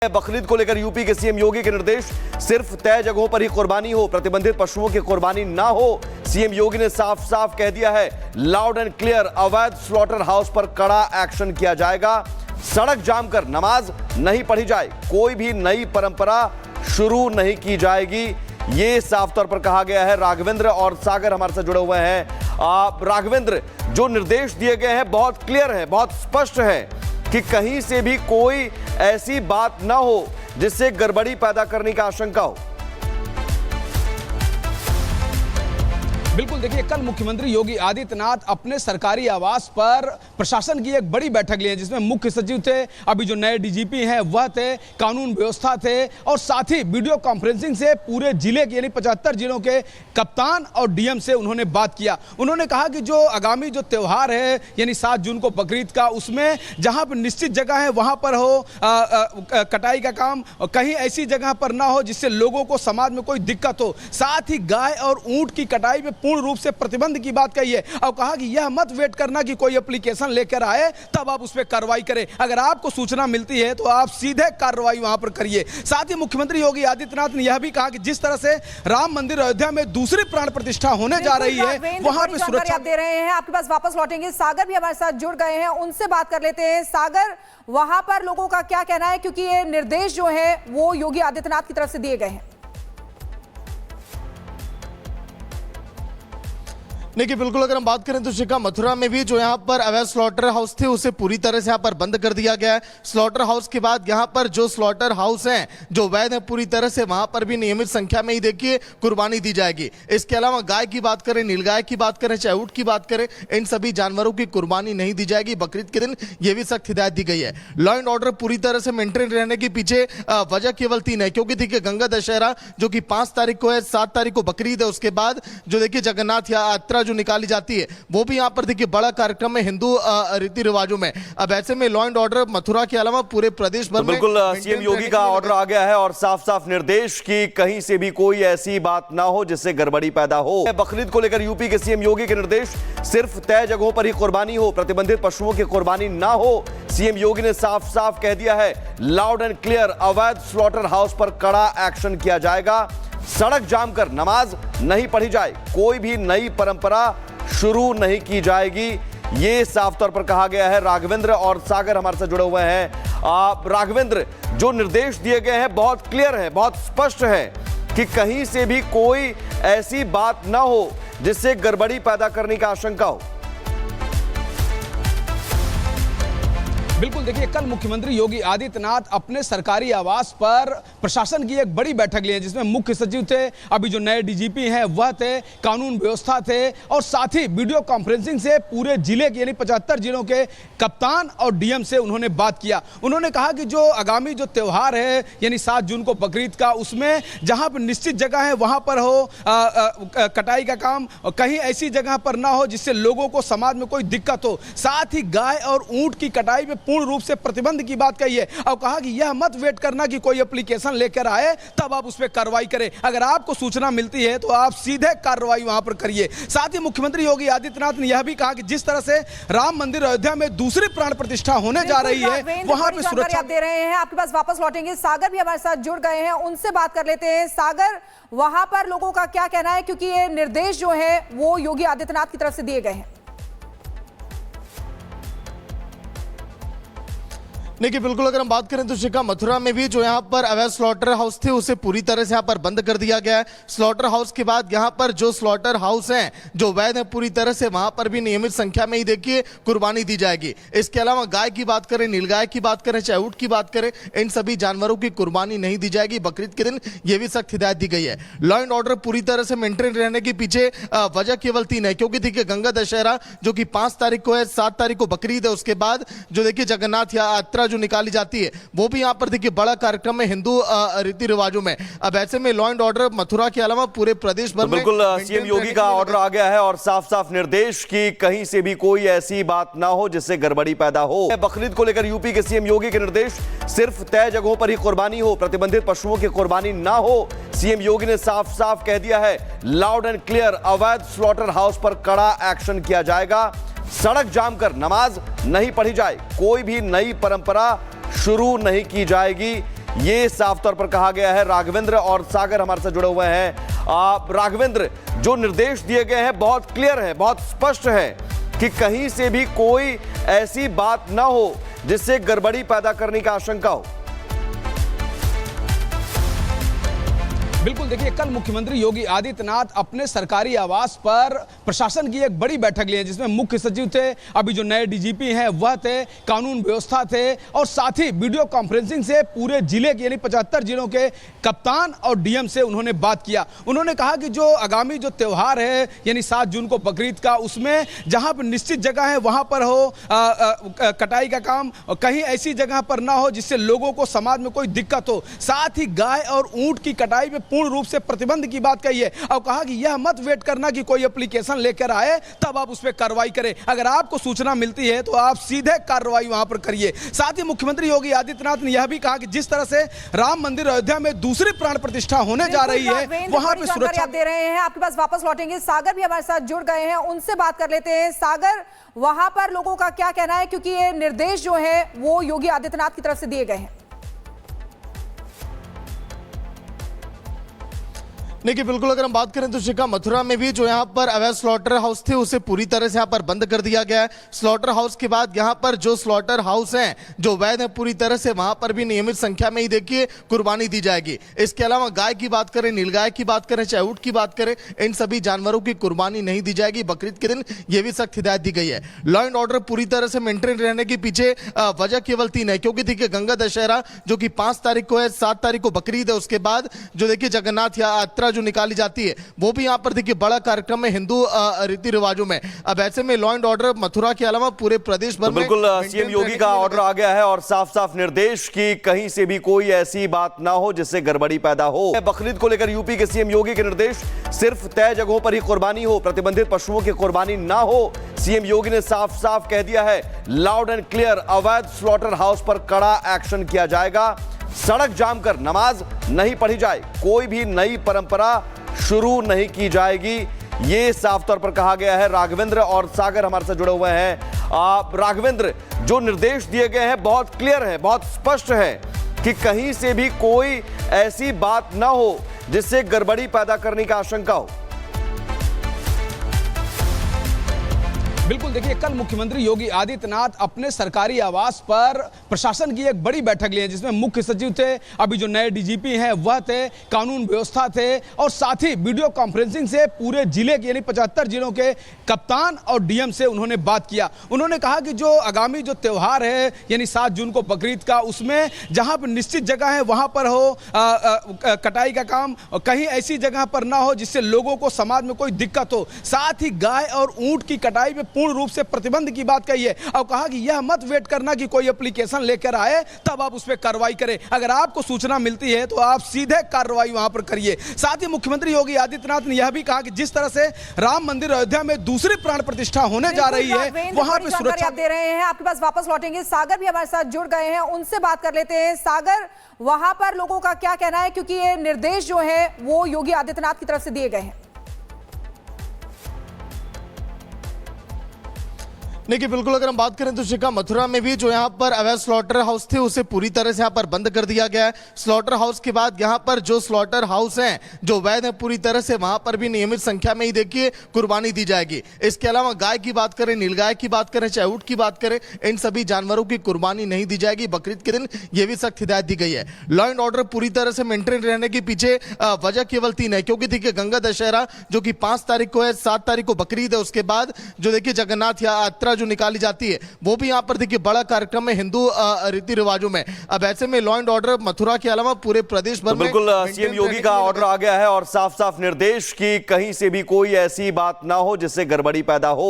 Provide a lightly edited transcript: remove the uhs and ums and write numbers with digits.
बकरीद को लेकर यूपी के सीएम योगी के निर्देश, सिर्फ तय जगहों पर ही कुर्बानी हो, प्रतिबंधित पशुओं की कुर्बानी ना हो। सीएम योगी ने साफ साफ कह दिया है, लाउड एंड क्लियर, अवैध स्लॉटर हाउस पर कड़ा एक्शन किया जाएगा। सड़क जाम कर नमाज नहीं पढ़ी जाए, कोई भी नई परंपरा शुरू नहीं की जाएगी, ये साफ तौर पर कहा गया है। राघवेंद्र और सागर हमारे साथ जुड़े हुए हैं। राघवेंद्र, जो निर्देश दिए गए हैं बहुत क्लियर है, बहुत स्पष्ट है कि कहीं से भी कोई ऐसी बात ना हो जिससे गड़बड़ी पैदा करने की आशंका हो। बिल्कुल, देखिए, कल मुख्यमंत्री योगी आदित्यनाथ अपने सरकारी आवास पर प्रशासन की एक बड़ी बैठक ली है, जिसमें मुख्य सचिव थे, अभी जो नए डीजीपी हैं वह थे, कानून व्यवस्था थे, और साथ ही वीडियो कॉन्फ्रेंसिंग से पूरे जिले के यानी 75 जिलों के कप्तान और डीएम से उन्होंने बात किया। उन्होंने कहा कि जो आगामी जो त्यौहार है यानी 7 जून को बकरीद का, उसमें जहां पर निश्चित जगह है वहां पर हो कटाई का काम, कहीं ऐसी जगह पर ना हो जिससे लोगों को समाज में कोई दिक्कत हो। साथ ही गाय और ऊंट की कटाई में पूर्ण रूप से प्रतिबंध की बात कही है और कहा कि यह मत वेट करना कि कोई एप्लीकेशन लेकर आए तब आप उस पर कार्रवाई करें। अगर आपको सूचना मिलती है तो आप सीधे कार्रवाई वहां पर करिए। साथ ही मुख्यमंत्री योगी आदित्यनाथ ने यह भी कहा कि जिस तरह से राम मंदिर अयोध्या में दूसरी प्राण प्रतिष्ठा होने जा रही है, वहां पर सुरक्षा दे रहे हैं। आपके पास वापस लौटेंगे, सागर भी हमारे साथ जुड़ गए हैं, उनसे बात कर लेते हैं। सागर, वहां पर लोगों का क्या कहना है, क्योंकि ये निर्देश जो है वो योगी आदित्यनाथ की तरफ से दिए गए हैं? देखिए, बिल्कुल अगर हम बात करें तो शिखा, मथुरा में भी जो यहाँ पर अवैध स्लॉटर हाउस थे उसे पूरी तरह से यहाँ पर बंद कर दिया गया है। स्लॉटर हाउस के बाद यहाँ पर जो स्लॉटर हाउस हैं जो वैध है पूरी तरह से, वहां पर भी नियमित संख्या में ही देखिए कुर्बानी दी जाएगी। इसके अलावा गाय की बात करें, नीलगाय की बात करें, चाहे ऊंट की बात करें, इन सभी जानवरों की कुर्बानी नहीं दी जाएगी। बकरीद के दिन ये भी सख्त हिदायत दी गई है। लॉ एंड ऑर्डर पूरी तरह से मेंटेन रहने के पीछे वजह केवल 3 है, क्योंकि देखिए गंगा दशहरा जो कि 5 तारीख को है, 7 तारीख को बकरीद है, उसके बाद जो देखिए जगन्नाथ यात्रा जो निकाली जाती है वो भी यहां पर देखिए बड़ा कार्यक्रम है हिंदू रीति रिवाजों में। अब ऐसे में लॉ एंड ऑर्डर मथुरा के अलावा पूरे प्रदेश भर में बिल्कुल सीएम योगी का ऑर्डर आ गया है और साफ साफ निर्देश कि कहीं से भी कोई ऐसी बात ना हो जिससे गड़बड़ी पैदा हो। बकरीद को लेकर यूपी के सीएम योगी के निर्देश, सिर्फ तय जगहों पर ही कुर्बानी हो, प्रतिबंधित पशुओं की कुर्बानी ना हो। सीएम योगी ने साफ साफ कह दिया है, लाउड एंड क्लियर, अवैध स्लॉटर हाउस पर कड़ा एक्शन किया जाएगा। सड़क जाम कर नमाज नहीं पढ़ी जाए, कोई भी नई परंपरा शुरू नहीं की जाएगी, ये साफ तौर पर कहा गया है। राघवेंद्र और सागर हमारे साथ जुड़े हुए हैं। राघवेंद्र, जो निर्देश दिए गए हैं बहुत क्लियर है, बहुत स्पष्ट है कि कहीं से भी कोई ऐसी बात ना हो जिससे गड़बड़ी पैदा करने की आशंका हो। बिल्कुल, देखिए, कल मुख्यमंत्री योगी आदित्यनाथ अपने सरकारी आवास पर प्रशासन की एक बड़ी बैठक ली है, जिसमें मुख्य सचिव थे, अभी जो नए डीजीपी हैं वह थे, कानून व्यवस्था थे, और साथ ही वीडियो कॉन्फ्रेंसिंग से पूरे जिले के यानी 75 जिलों के कप्तान और डीएम से उन्होंने बात किया। उन्होंने कहा कि जो आगामी जो त्यौहार है यानी 7 जून को बकरीद का, उसमें जहां पर निश्चित जगह है वहां पर हो कटाई का काम, कहीं ऐसी जगह पर ना हो जिससे लोगों को समाज में कोई दिक्कत हो। साथ ही गाय और ऊंट की कटाई में पूर्ण रूप से प्रतिबंध की बात कही है और कहा कि यह मत वेट करना कि कोई एप्लीकेशन लेकर आए तब आप उस पर कार्रवाई करें। अगर आपको सूचना मिलती है तो आप सीधे कार्रवाई वहां पर करिए। साथ ही मुख्यमंत्री योगी आदित्यनाथ ने यह भी कहा कि जिस तरह से राम मंदिर अयोध्या में दूसरी प्राण प्रतिष्ठा होने जा रही है, वहां पर सुरक्षा दे रहे हैं। आपके पास वापस लौटेंगे, सागर भी हमारे साथ जुड़ गए हैं, उनसे बात कर लेते हैं। सागर, वहां पर लोगों का क्या कहना है, क्योंकि ये निर्देश जो है वो योगी आदित्यनाथ की तरफ से दिए गए हैं? देखिए, बिल्कुल अगर हम बात करें तो शिखा, मथुरा में भी जो यहाँ पर अवैध स्लॉटर हाउस थे उसे पूरी तरह से यहाँ पर बंद कर दिया गया है। स्लॉटर हाउस के बाद यहाँ पर जो स्लॉटर हाउस हैं जो वैध है पूरी तरह से, वहां पर भी नियमित संख्या में ही देखिए कुर्बानी दी जाएगी। इसके अलावा गाय की बात करें, नीलगाय की बात करें, चाहे ऊंट की बात करें, इन सभी जानवरों की कुर्बानी नहीं दी जाएगी। बकरीद के दिन ये भी सख्त हिदायत दी गई है। लॉ एंड ऑर्डर पूरी तरह से मेंटेन रहने के पीछे वजह केवल 3 है, क्योंकि देखिए गंगा दशहरा जो कि 5 तारीख को है, 7 तारीख को बकरीद है, उसके बाद जो देखिए जगन्नाथ यात्रा जो निकाली जाती है वो भी यहां पर देखिए बड़ा कार्यक्रम है हिंदू रीति रिवाजों में। अब ऐसे में लॉ एंड ऑर्डर मथुरा के अलावा पूरे प्रदेश भर में बिल्कुल सीएम योगी का ऑर्डर आ गया है और साफ साफ निर्देश कि कहीं से भी कोई ऐसी बात ना हो जिससे गड़बड़ी पैदा हो। बकरीद को लेकर यूपी के सीएम योगी के निर्देश, सिर्फ तय जगहों पर ही कुर्बानी हो, प्रतिबंधित पशुओं की कुर्बानी ना हो। सीएम योगी ने साफ साफ कह दिया है, लाउड एंड क्लियर, अवैध स्लॉटर हाउस पर कड़ा एक्शन किया जाएगा। सड़क जाम कर नमाज नहीं पढ़ी जाए, कोई भी नई परंपरा शुरू नहीं की जाएगी, ये साफ तौर पर कहा गया है। राघवेंद्र और सागर हमारे साथ जुड़े हुए हैं। राघवेंद्र, जो निर्देश दिए गए हैं बहुत क्लियर है, बहुत स्पष्ट है कि कहीं से भी कोई ऐसी बात ना हो जिससे गड़बड़ी पैदा करने का आशंका हो। बिल्कुल, देखिए कल मुख्यमंत्री योगी आदित्यनाथ अपने सरकारी आवास पर प्रशासन की एक बड़ी बैठक ली है, जिसमें मुख्य सचिव थे, अभी जो नए डीजीपी हैं वह थे, कानून व्यवस्था थे और साथ ही वीडियो कॉन्फ्रेंसिंग से पूरे जिले के यानी 75 जिलों के कप्तान और डीएम से उन्होंने बात किया। उन्होंने कहा कि जो आगामी जो त्यौहार है यानी 7 जून को बकरीद का, उसमें जहां पर निश्चित जगह है वहां पर हो कटाई का काम, कहीं ऐसी जगह पर ना हो जिससे लोगों को समाज में कोई दिक्कत हो। साथ ही गाय और ऊंट की कटाई में पूर्ण रूप से प्रतिबंध की बात कही है और कहा कि यह मत वेट करना कि कोई एप्लीकेशन लेकर आए तब आप उस पर कार्रवाई करें। अगर आपको सूचना मिलती है तो आप सीधे कार्रवाई वहां पर करिए। साथ ही मुख्यमंत्री योगी आदित्यनाथ ने यह भी कहा कि जिस तरह से राम मंदिर अयोध्या में दूसरी प्राण प्रतिष्ठा होने जा रही है वहां पर सुरक्षा आप दे रहे हैं। आपके पास वापस लौटेंगे, सागर भी हमारे साथ जुड़ गए हैं, उनसे बात कर लेते हैं। सागर, वहां पर लोगों का क्या कहना है, क्योंकि ये निर्देश जो है वो योगी आदित्यनाथ की तरफ से दिए गए हैं। देखिए बिल्कुल, अगर हम बात करें तो शिखा, मथुरा में भी जो यहाँ पर अवैध स्लॉटर हाउस थे उसे पूरी तरह से यहाँ पर बंद कर दिया गया है। स्लॉटर हाउस के बाद यहाँ पर जो स्लॉटर हाउस हैं जो वैध है पूरी तरह से, वहां पर भी नियमित संख्या में ही देखिए कुर्बानी दी जाएगी। इसके अलावा गाय की बात करें, नीलगाय की बात करें, चाहे ऊंट की बात करें, इन सभी जानवरों की कुर्बानी नहीं दी जाएगी। बकरीद के दिन ये भी सख्त हिदायत दी गई है। लॉ एंड ऑर्डर पूरी तरह से मेंटेन रहने के पीछे वजह केवल 3 है, क्योंकि देखिए गंगा दशहरा जो कि 5 तारीख को है, 7 तारीख को बकरीद है, उसके बाद जो देखिए जगन्नाथ यात्रा जो निकाली जाती है वो भी यहां पर देखिए बड़ा कार्यक्रम है हिंदू रीति रिवाजों में। अब ऐसे में लॉ एंड ऑर्डर मथुरा के अलावा पूरे प्रदेश भर में बिल्कुल सीएम योगी का ऑर्डर आ गया है और साफ साफ निर्देश कि कहीं से भी कोई ऐसी बात ना हो जिससे गड़बड़ी पैदा हो। बकरीद को लेकर यूपी के सीएम योगी के निर्देश, सिर्फ तय जगहों पर ही कुर्बानी हो, प्रतिबंधित पशुओं की कुर्बानी ना हो। सीएम योगी ने साफ साफ कह दिया है, लाउड एंड क्लियर, अवैध स्लॉटर हाउस पर कड़ा एक्शन किया जाएगा। सड़क जाम कर नमाज नहीं पढ़ी जाए, कोई भी नई परंपरा शुरू नहीं की जाएगी। ये साफ तौर पर कहा गया है। राघवेंद्र और सागर हमारे साथ जुड़े हुए हैं। राघवेंद्र, जो निर्देश दिए गए हैं बहुत क्लियर है, बहुत स्पष्ट है कि कहीं से भी कोई ऐसी बात ना हो जिससे गड़बड़ी पैदा करने का आशंका हो। बिल्कुल, देखिए कल मुख्यमंत्री योगी आदित्यनाथ अपने सरकारी आवास पर प्रशासन की एक बड़ी बैठक ली है, जिसमें मुख्य सचिव थे, अभी जो नए डीजीपी हैं वह थे, कानून व्यवस्था थे और साथ ही वीडियो कॉन्फ्रेंसिंग से पूरे जिले के यानी 75 जिलों के कप्तान और डीएम से उन्होंने बात किया। उन्होंने कहा कि जो आगामी जो त्यौहार है यानी 7 जून को बकरीद का, उसमें जहां पर निश्चित जगह है वहां पर हो कटाई का काम, कहीं ऐसी जगह पर ना हो जिससे लोगों को समाज में कोई दिक्कत हो। साथ ही गाय और ऊंट की कटाई में पूर्ण रूप से प्रतिबंध की बात कही है और कहा कि यह मत वेट करना कि कोई एप्लीकेशन लेकर आए तब आप उस पर कार्रवाई करें। अगर आपको सूचना मिलती है तो आप सीधे कार्रवाई वहां पर करिए। साथ ही मुख्यमंत्री योगी आदित्यनाथ ने यह भी कहा कि जिस तरह से राम मंदिर अयोध्या में दूसरी प्राण प्रतिष्ठा होने जा रही है वहां पर सुरक्षा आप दे रहे हैं। आपके पास वापस लौटेंगे, सागर भी हमारे साथ जुड़ गए हैं, उनसे बात कर लेते हैं। सागर, वहां पर लोगों का क्या कहना है, क्योंकि ये निर्देश जो है वो योगी आदित्यनाथ की तरफ से दिए गए हैं। देखिए बिल्कुल, अगर हम बात करें तो शिखा, मथुरा में भी जो यहाँ पर अवैध स्लॉटर हाउस थे उसे पूरी तरह से यहाँ पर बंद कर दिया गया है। स्लॉटर हाउस के बाद यहाँ पर जो स्लॉटर हाउस हैं जो वैध है पूरी तरह से, वहां पर भी नियमित संख्या में ही देखिए कुर्बानी दी जाएगी। इसके अलावा गाय की बात करें, नीलगाय की बात करें, चाहे ऊंट की बात करें, इन सभी जानवरों की कुर्बानी नहीं दी जाएगी। बकरीद के दिन ये भी सख्त हिदायत दी गई है। लॉ एंड ऑर्डर पूरी तरह से मेंटेन रहने के पीछे वजह केवल 3 है, क्योंकि देखिए गंगा दशहरा जो कि 5 तारीख को है, 7 तारीख को बकरीद है, उसके बाद जो देखिए जगन्नाथ यात्रा जो निकाली जाती है वो भी यहां पर देखिए बड़ा कार्यक्रम है हिंदू रीति रिवाजों में। अब ऐसे में लॉ एंड ऑर्डर मथुरा के अलावा पूरे प्रदेश भर में बिल्कुल सीएम योगी का ऑर्डर आ गया है और साफ साफ निर्देश कि कहीं से भी कोई ऐसी बात ना हो जिससे गड़बड़ी पैदा हो।